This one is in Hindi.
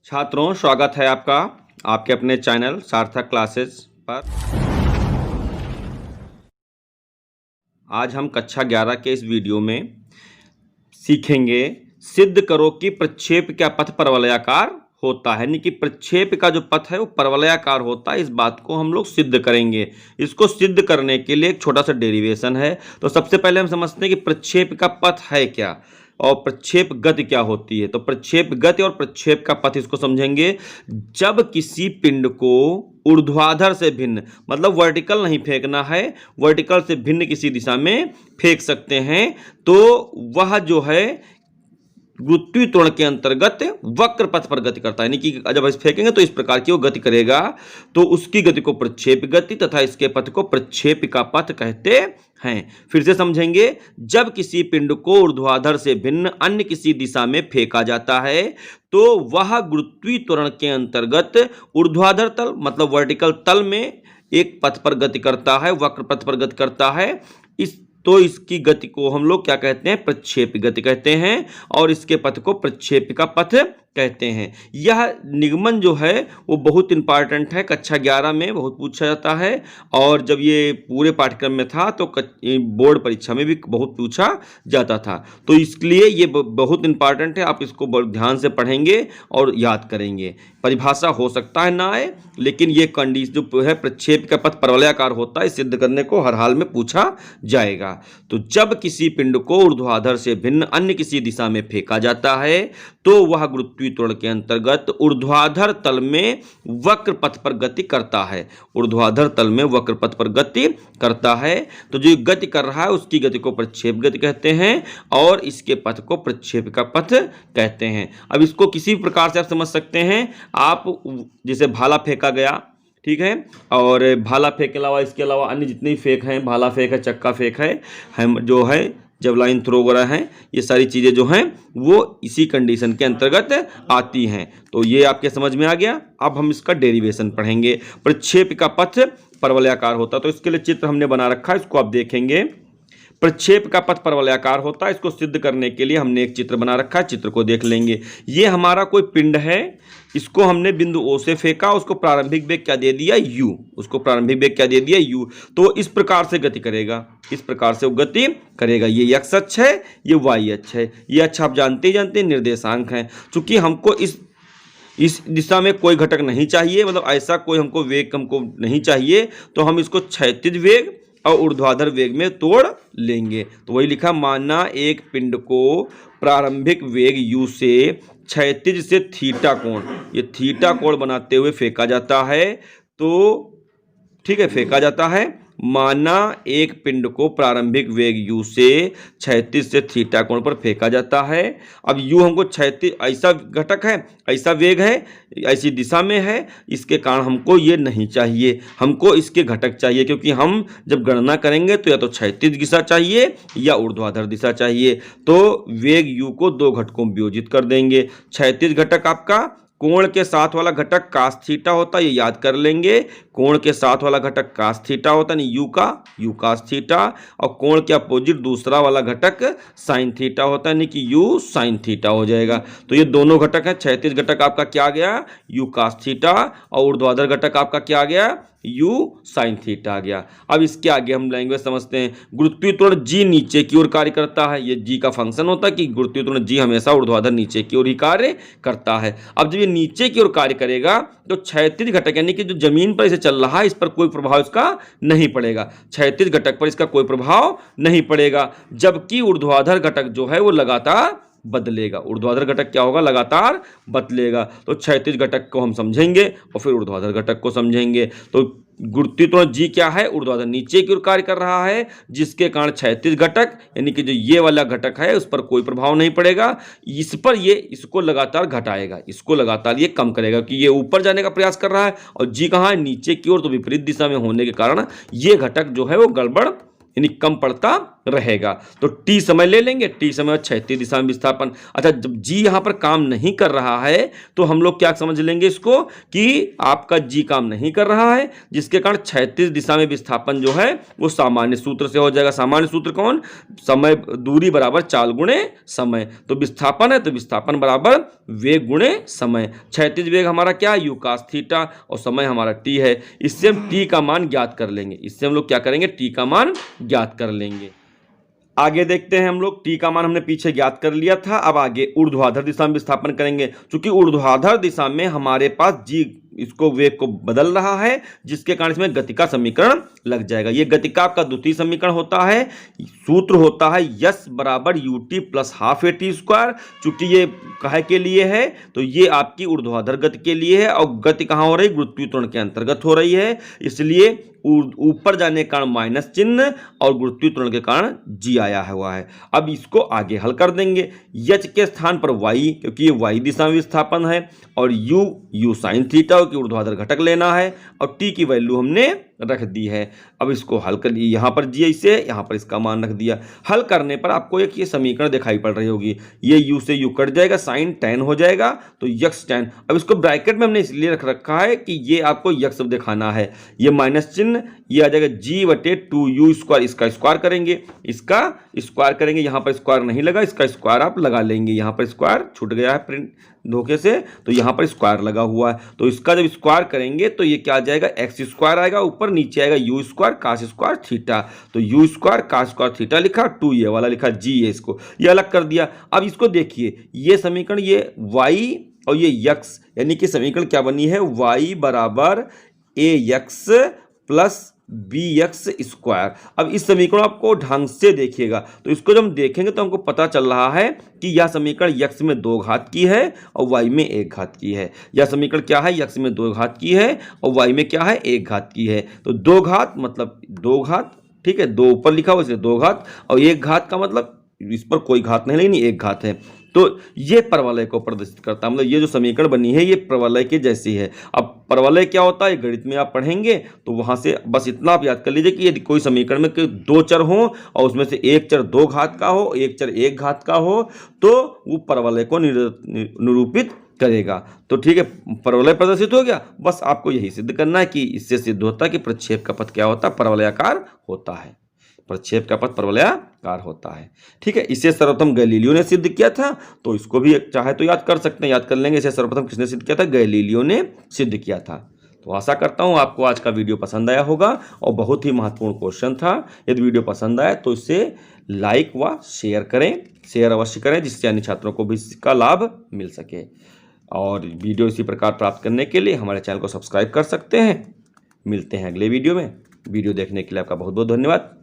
छात्रों, स्वागत है आपका आपके अपने चैनल सार्थक क्लासेस पर। आज हम कक्षा 11 के इस वीडियो में सीखेंगे सिद्ध करो कि प्रक्षेप का पथ परवलयाकार होता है, यानी कि प्रक्षेप का जो पथ है वो परवलयाकार होता है। इस बात को हम लोग सिद्ध करेंगे। इसको सिद्ध करने के लिए एक छोटा सा डेरिवेशन है। तो सबसे पहले हम समझते हैं कि प्रक्षेप का पथ है क्या और प्रक्षेप गति क्या होती है। तो प्रक्षेप गति और प्रक्षेप का पथ इसको समझेंगे। जब किसी पिंड को ऊर्ध्वाधर से भिन्न, मतलब वर्टिकल नहीं फेंकना है, वर्टिकल से भिन्न किसी दिशा में फेंक सकते हैं, तो वह जो है गुरुत्वीय त्वरण के अंतर्गत वक्र पथ पर गति करता है। यानी कि जब इस फेंकेंगे तो इस प्रकार की वो गति करेगा, तो उसकी गति को प्रक्षेप गति तथा इसके पथ को प्रक्षेपिका पथ कहते हैं। फिर से समझेंगे। जब किसी पिंड को ऊर्ध्वाधर से भिन्न अन्य किसी दिशा में फेंका जाता है तो वह गुरुत्वीय त्वरण के अंतर्गत ऊर्ध्वाधर तल, मतलब वर्टिकल तल में एक पथ पर गति करता है, वक्र पथ पर गति करता है। इसकी गति को हम लोग क्या कहते हैं? प्रक्षेप गति कहते हैं, और इसके पथ को प्रक्षेपिका पथ कहते हैं। यह निगमन जो है वो बहुत इंपॉर्टेंट है, कक्षा 11 में बहुत पूछा जाता है, और जब ये पूरे पाठ्यक्रम में था तो बोर्ड परीक्षा में भी बहुत पूछा जाता था। तो इसलिए ये बहुत इंपॉर्टेंट है। आप इसको बहुत ध्यान से पढ़ेंगे और याद करेंगे। परिभाषा हो सकता है ना आए, लेकिन ये कंडीशन जो है प्रक्षेप का पथ परवलयाकार होता है, सिद्ध करने को हर हाल में पूछा जाएगा। तो जब किसी पिंड को ऊर्ध्वाधर से भिन्न अन्य किसी दिशा में फेंका जाता है तो वह गुरुत्वीय त्वरण के अंतर्गत ऊर्ध्वाधर तल में वक्र पथ पर गति करता है। ऊर्ध्वाधर तल में वक्र पथ पर गति करता है। तो जो गति कर रहा है उसकी गति को प्रक्षेप गति कहते हैं, और इसके पथ को प्रक्षेपिका पथ कहते हैं। अब इसको किसी प्रकार से आप समझ सकते हैं। आप जैसे भाला फेंका गया, ठीक है, और भाला फेंक के अलावा इसके अलावा अन्य जितने फेंक हैं, भाला फेंक है, चक्का फेंक है, हम जो है जवलाइन थ्रो वगैरह हैं, ये सारी चीज़ें जो हैं वो इसी कंडीशन के अंतर्गत आती हैं। तो ये आपके समझ में आ गया। अब हम इसका डेरिवेशन पढ़ेंगे। प्रक्षेप का पथ परवलयाकार होता है, तो इसके लिए चित्र हमने बना रखा है, इसको आप देखेंगे। प्रक्षेप का पथ परवलयाकार होता है, इसको सिद्ध करने के लिए हमने एक चित्र बना रखा है, चित्र को देख लेंगे। ये हमारा कोई पिंड है, इसको हमने बिंदु O से फेंका, उसको प्रारंभिक वेग क्या दे दिया? U। उसको प्रारंभिक वेग क्या दे दिया? U। तो इस प्रकार से गति करेगा, इस प्रकार से वो गति करेगा। ये x अक्ष है, ये y अक्ष है। ये अक्ष आप जानते ही जानते हैं निर्देशांक हैं। चूंकि हमको इस दिशा में कोई घटक नहीं चाहिए, मतलब ऐसा कोई हमको वेग हमको नहीं चाहिए, तो हम इसको क्षैतिज वेग और ऊर्ध्वाधर वेग में तोड़ लेंगे। तो वही लिखा, माना एक पिंड को प्रारंभिक वेग u से क्षैतिज से थीटा कोण, ये थीटा कोण बनाते हुए फेंका जाता है। तो ठीक है, फेंका जाता है। माना एक पिंड को प्रारंभिक वेग u से क्षैतिज से थीटा कोण पर फेंका जाता है। अब u हमको क्षैतिज, ऐसा घटक है, ऐसा वेग है, ऐसी दिशा में है, इसके कारण हमको ये नहीं चाहिए, हमको इसके घटक चाहिए। क्योंकि हम जब गणना करेंगे तो या तो क्षैतिज दिशा चाहिए या ऊर्ध्वाधर दिशा चाहिए। तो वेग u को दो घटकों में वियोजित कर देंगे। क्षैतिज घटक आपका कोण के साथ वाला घटक कास थीटा होता है, ये याद कर लेंगे। कोण के साथ वाला घटक कास थीटा होता है, यू कास थीटा, और कोण के अपोजिट दूसरा वाला घटक साइन थीटा होता है, यानी कि यू साइन थीटा हो जाएगा। तो ये दोनों घटक हैं। क्षैतिज घटक आपका क्या आ गया? यू कास थीटा, और ऊर्ध्वाधर घटक आपका क्या आ गया? यू साइन थीटा आ गया। अब इसके आगे हम लैंग्वेज समझते हैं। गुरुत्वीय त्वरण जी नीचे की ओर कार्य करता है, ये जी का फंक्शन होता है कि गुरुत्वीय त्वरण जी हमेशा ऊर्ध्वाधर नीचे की ओर ही कार्य करता है। अब जब ये नीचे की ओर कार्य करेगा तो क्षैतिज घटक, यानी कि जो जमीन पर इसे चल रहा है, इस पर कोई प्रभाव इसका नहीं पड़ेगा। क्षैतिज घटक पर इसका कोई प्रभाव नहीं पड़ेगा, जबकि ऊर्ध्वाधर घटक जो है वो लगातार बदलेगा। ऊर्ध्वाधर घटक क्या होगा? लगातार बदलेगा। तो क्षैतिज घटक को हम समझेंगे और फिर ऊर्ध्वाधर घटक को समझेंगे। तो गुरुत्वीय त्वरण जी क्या है? ऊर्ध्वाधर नीचे की ओर कार्य कर रहा है, जिसके कारण क्षैतिज घटक, यानी कि जो ये वाला घटक है, उस पर कोई प्रभाव नहीं पड़ेगा। इस पर ये इसको लगातार घटाएगा, इसको लगातार ये कम करेगा, कि ये ऊपर जाने का प्रयास कर रहा है और जी कहाँ है? नीचे की ओर। तो विपरीत दिशा में होने के कारण ये घटक जो है वो गड़बड़, यानी कम पड़ता रहेगा। तो टी समय ले लेंगे, टी समय क्षैतिज दिशा में विस्थापन। अच्छा, जब जी यहां पर काम नहीं कर रहा है तो हम लोग क्या समझ लेंगे इसको कि आपका जी काम नहीं कर रहा है, जिसके कारण क्षैतिज दिशा में विस्थापन जो है वो सामान्य सूत्र से हो जाएगा। सामान्य सूत्र कौन? समय दूरी बराबर चाल गुणे समय। तो विस्थापन है तो विस्थापन बराबर वेग गुणे समय। क्षैतिज वेग हमारा क्या है? यू कास थीटा, और समय हमारा टी है। इससे हम टी का मान ज्ञात कर लेंगे। इससे हम लोग क्या करेंगे? टी का मान ज्ञात कर लेंगे। आगे देखते हैं हम लोग, टी का मान हमने पीछे ज्ञात कर लिया था। अब आगे ऊर्ध्वाधर दिशा में विस्थापन करेंगे। क्योंकि ऊर्ध्वाधर दिशा में हमारे पास जी इसको वेग को बदल रहा है, जिसके कारण इसमें गति का समीकरण लग जाएगा। ये गति का आपका द्वितीय समीकरण होता है। सूत्र होता है यस बराबर UT plus half A T square. चूंकि ये काहे के लिए है? तो ये आपकी ऊर्ध्वाधर गति के लिए है, और गति कहां हो रही? गुरुत्वीय त्वरण के अंतर्गत हो रही है। इसलिए ऊपर जाने के कारण माइनस चिन्ह और गुरुत्वीय त्वरण के कारण जी आया हुआ है। अब इसको आगे हल कर देंगे। यच के स्थान पर वाई, क्योंकि ये वाई दिशा में विस्थापन है, और यू साइन थीटा की ऊर्ध्वाधर घटक लेना है, और टी की वैल्यू हमने रख दी है। अब इसको हल कर लिए, यहां पर जी इसे, यहां पर इसका मान रख दिया। हल करने पर आपको एक ये समीकरण दिखाई पड़ रही होगी। ये यू से यू कट जाएगा, साइन टेन हो जाएगा, तो यक्स टेन। अब इसको ब्रैकेट में हमने इसलिए रख रखा है कि ये आपको यक्स दिखाना है। ये माइनस चिन्ह, ये आ जाएगा जी बटे 2u स्क्वायर। इसका स्क्वायर करेंगे, इसका स्क्वायर करेंगे। यहां पर स्क्वायर नहीं लगा, इसका स्क्वायर आप लगा लेंगे। यहां पर स्क्वायर छूट गया है प्रिंट धोखे से, तो यहां पर स्क्वायर लगा हुआ है। तो इसका जब स्क्वायर करेंगे तो ये क्या आ जाएगा? एक्स स्क्वायर आएगा, ऊपर नीचे आएगा u square cos square theta. तो u square cos square theta लिखा, 2 ये वाला लिखा, जी है, इसको ये अलग कर दिया। अब इसको देखिए, ये समीकरण, ये वाई और ये यक्स, यानी कि समीकरण क्या बनी है? वाई बराबर a x plus b x square. अब इस समीकरण आपको ढंग से देखिएगा, तो इसको जब हम देखेंगे तो हमको पता चल रहा है कि यह समीकरण यक्स में 2 घात की है और वाई में 1 घात की है। यह समीकरण क्या है? यक्स में 2 घात की है और वाई में क्या है? 1 घात की है। तो 2 घात मतलब 2 घात, ठीक है, 2 ऊपर लिखा हुआ इसलिए 2 घात, और 1 घात का मतलब इस पर कोई घात नहीं, लेकिन 1 घात है। तो ये परवलय को प्रदर्शित करता है। मतलब ये जो समीकरण बनी है ये परवलय के जैसी है। अब परवलय क्या होता है? गणित में आप पढ़ेंगे तो वहां से बस इतना आप याद कर लीजिए कि यदि कोई समीकरण में 2 चर हो और उसमें से एक चर 2 घात का हो, एक चर 1 घात का हो, तो वो परवलय को निरूपित करेगा। तो ठीक है, परवलय प्रदर्शित हो गया। बस आपको यही सिद्ध करना है कि इससे सिद्ध होता है कि प्रक्षेप का पथ क्या होता है? परवलयाकार होता है। प्रक्षेप का पथ परवलयाकार होता है। ठीक है, इसे सर्वप्रथम गैलीलियो ने सिद्ध किया था, तो इसको भी चाहे तो याद कर सकते हैं, याद कर लेंगे। इसे सर्वप्रथम किसने सिद्ध किया था? गैलीलियो ने सिद्ध किया था। तो आशा करता हूं आपको आज का वीडियो पसंद आया होगा, और बहुत ही महत्वपूर्ण क्वेश्चन था। यदि वीडियो पसंद आए तो इसे लाइक व शेयर करें, शेयर अवश्य करें, जिससे अन्य छात्रों को भी इसका लाभ मिल सके। और वीडियो इसी प्रकार प्राप्त करने के लिए हमारे चैनल को सब्सक्राइब कर सकते हैं। मिलते हैं अगले वीडियो में। वीडियो देखने के लिए आपका बहुत बहुत धन्यवाद।